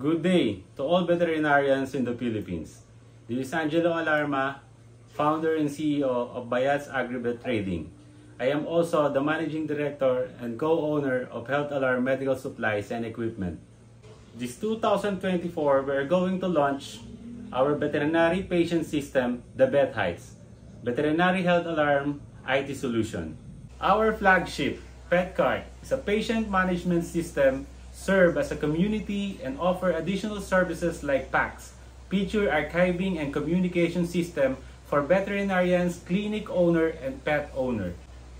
Good day to all veterinarians in the Philippines. This is Angelo Alarma, founder and CEO of Bayats Agribet Trading. I am also the managing director and co-owner of Health Alarm Medical Supplies and Equipment. This 2024, we are going to launch our veterinary patient system, the VetHeights, Veterinary Health Alarm IT Solution. Our flagship, PetCart, is a patient management system, serve as a community and offer additional services like PACS, picture archiving and communication system for veterinarians, clinic owner, and pet owner.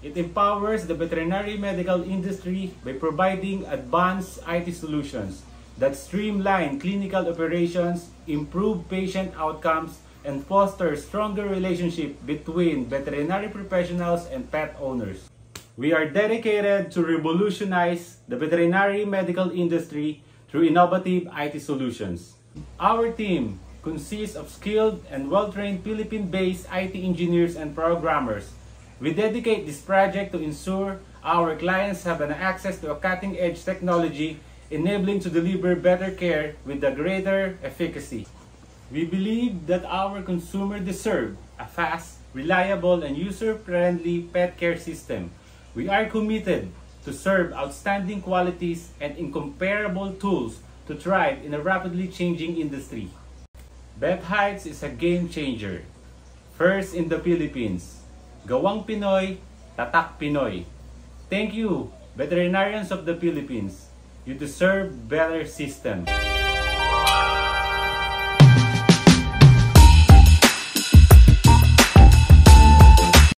It empowers the veterinary medical industry by providing advanced IT solutions that streamline clinical operations, improve patient outcomes, and foster stronger relationship between veterinary professionals and pet owners. We are dedicated to revolutionize the veterinary medical industry through innovative IT solutions. Our team consists of skilled and well-trained Philippine-based IT engineers and programmers. We dedicate this project to ensure our clients have an access to a cutting-edge technology, enabling to deliver better care with a greater efficacy. We believe that our consumer deserve a fast, reliable, and user-friendly pet care system. We are committed to serve outstanding qualities and incomparable tools to thrive in a rapidly changing industry. VetHeights is a game changer. First in the Philippines. Gawang Pinoy, Tatak Pinoy. Thank you, veterinarians of the Philippines. You deserve better system.